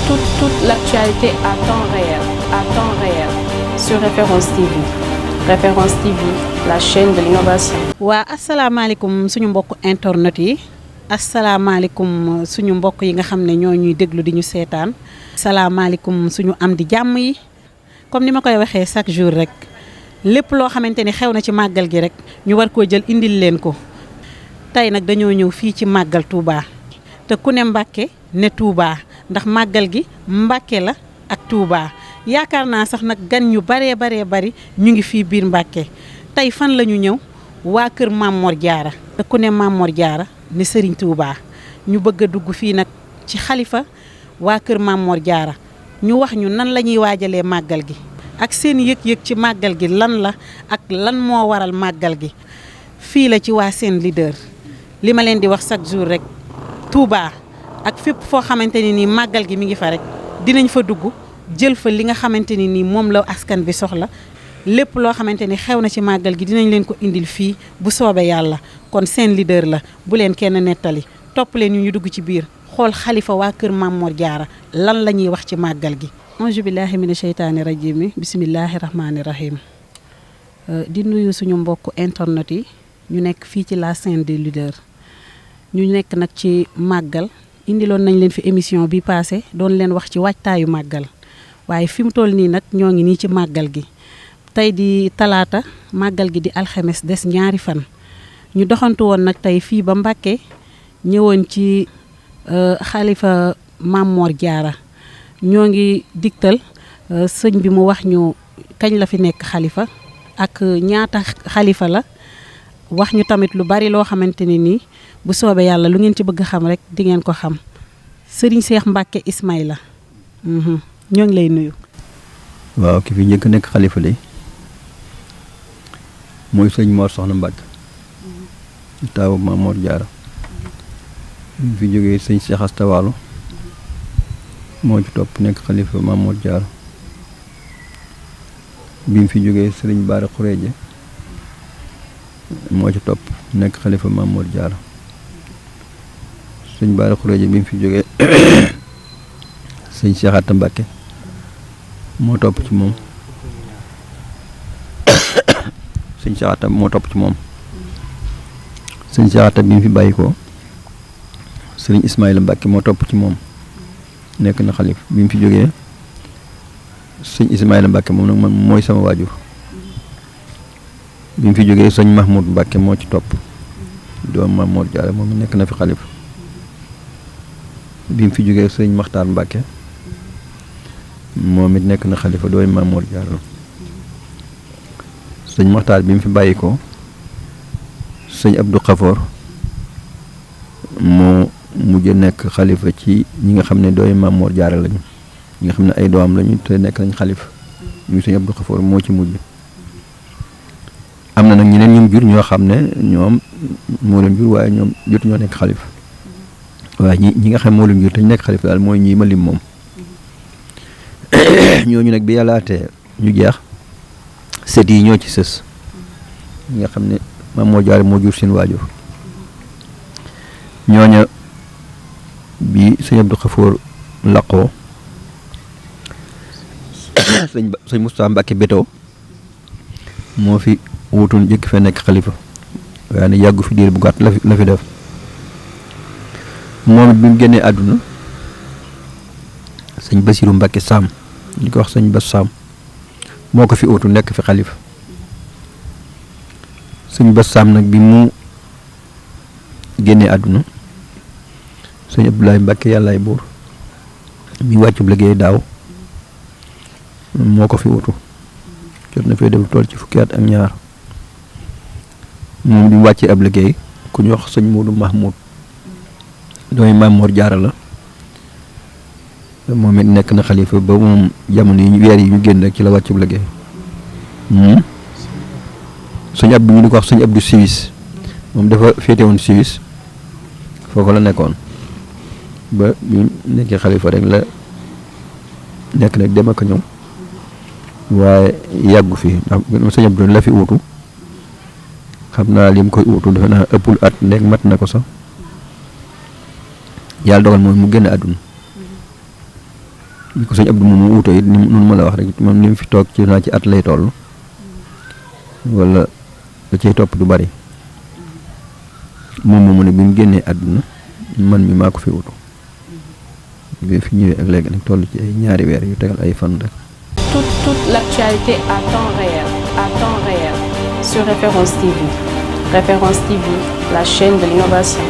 toute l'actualité à temps réel, sur Référence TV. Référence TV, la chaîne de l'innovation. waa asalaamaaleykum suñu mbokk internet yi asalaamaaleykum suñu mbokk yi nga xam ne ñoo ñuy déglu di ñu seetaan asalaamaaleykum suñu am di jàmm yi comme ni ma koy waxee chaque jour rek lépp loo xamante ni xew na ci màggal gi rek ñu war koo jël indil leen ko tey nag dañoo ñëw fii ci màggal Touba te ku ne Mbàkke ne Touba ndax màggal gi Mbàkke la ak Touba yaakaar naa sax nag gan ñu baree bari ñu ngi fii biir Mbàkke tey fan la ñu ñëw waa kër Mame Mor Diarra te ku ne Mame Mor Diarra ne Serigne Touba ñu bëgg a dugg fii nag ci xalifa waa kër Mame Mor Diarra ñu wax ñu nan la ñuy waajalee màggal gi ak seen yëg-yëg ci màggal gi lan la ak lan moo waral màggal gi fii la ci waa seen leader li ma leen di wax chaque jour rek Touba ak fépp foo xamante ni nii màggal gi mi ngi fa rek dinañ fa dugg jël fa li nga xamante ni nii moom la askan bi soxla lépp loo xamante ni xew na ci màggal gi dinañ leen ko indil fii bu soobee yàlla kon seen leader la bu leen kenn nettali topp leen ñu dugg ci biir xool xalifa waa kër Mame Mor Diarra lan la ñuy wax ci màggal gi auzu billahi mina sheytaani rajim bisimillahi rahmaani rahim di nuyu suñu mbokk internet yi ñu nekk fii ci la scène des leaders ñu nekk nag ci màggal indiloon nañ leen fi émission bi passé doon leen wax ci waajtaayu màggal waaye fi mu toll nii nag ñoo ngi nii ci màggal gi tey di talaata màggal gi di alxames des ñaari fan ñu doxantu woon nag tey fii ba Mbàkke ñëwoon ci xalifa Mame Mor Diarra ñoo ngi digtal sëñ bi mu wax ñu kañ la fi nekk xalifa ak ñaata xalifa la wax ñu tamit lu bari loo xamante ne nii bu soobee yàlla lu ngeen ci bëgg xam rek di ngeen ko xam Serigne Cheikh Mbacke Ismaïla ñoo ngi lay nuyu. waaw ki fi njëkk nekk xalifa de mooy sëñ Mor Soxna Mbacke taawu Mame Mor Diarra bi fi jógee sëñ Cheikh Asta Walo moo ci topp nekk xalifa Mame Mor Diarra bi mu fi jógee sëriñ Bara Khourédia moo ci topp nekk xalifa Mame Mor Diarra sëñ Bara Khourédia bi mu fi jógee sëñ Cheikh Atta Mbacke moo topp ci moom sëñ Cheikh Atta moo topp ci moom sëñ Cheikh Atta bi mu fi bàyyi ko sëriñ Ismaïla Mbacke moo topp ci moom nekk na xalif bi mu fi jógee sëñ Ismaïla Mbacke moom nag man mooy sama waajur bi mu fi jógee sëñ Mahmoud Mbacke moo ci topp doom Mame Mor Diarra moom nekk na fi xalif bi mu fi jógee sëñ Makhtar Mbacke moom it nekk na xalifa dooy Mame Mor Diarra sëñ Makhtar bi mu fi bàyyi ko sëñ Abdou Khafor moo mujj nekk xalifa ci ñi nga xam ne dooy Mame Mor Diarra lañu ñi nga xam ne ay doom lañu te nekk nañ xalifa muy sëñ Abdou Khafor moo ci mujj am na nag ñeneen ñoom jur ñoo xam ne ñoom moo leen jur waaye ñoom jotu ñoo nekk xalifa waaye ñi nga xam moo leen jur te ñu nekk xalifa daal mooy ñii ma lim moom ñooñu nag bi yàllaatee ñu jeex sët yi ñoo ci sës ñi nga xam ne Mame Mor Diarra moo jur seen waajur ñooña bi sëñ Abdou Khafor laqoo sëñ Moustapha Mbacke Beto moo fi wutoon jëkk fee nekk xalifa waaye ne yàggu fi diir bu gàtt la fi def moom it bi mu génnee àdduna sëñ Basiru Mbacke Sam ñu ko wax sëñ Bas Sam moo ko fi wutu nekk fi xalifa sëñ Bas Sam nag bi mu génnee àdduna sëñ Abdoulaye Mbacke yàllaay buur mi wàccub liggéey daaw moo ko fi wutu jot na fee def tool ci fukki at ak ñaar moom bi mu wàccee ab liggéey ku ñu wax sëñ Modou Mahmoud dooy Mame Mor Diarra la moom it nekk na xalifa ba moom jamono yi weer yi ñu génn rek ci la wàccub liggéey sëñ Abdou ñu di ko wax sëñ Abdou Suisse moom dafa féete woon Suisse foofu la nekkoon ba bi nekkee xalifa rek la nekk nag dem ak ñëw waaye yàggu fi ndax sëñ Abdou la fi uutu xam naa li mu koy uutu defe naa ëppul at nekk mat na ko sax yàlla dogal moom mu génn àdduna bi ko sëñ Abdou moom wuutoo it noonu ma la wax rek moom ni mu fi toog ci naa ci at lay toll wala da cay topp du bari moom moomu ne bi mu génnee àdduna man mi maa ko fi wutu bi fi ñëwee ak léegi nag toll ci ay ñaari weer yu tegal ay fan rek. Toute l'actualité à temps réel sur Référence TV. Référence TV, la chaîne de l'innovation.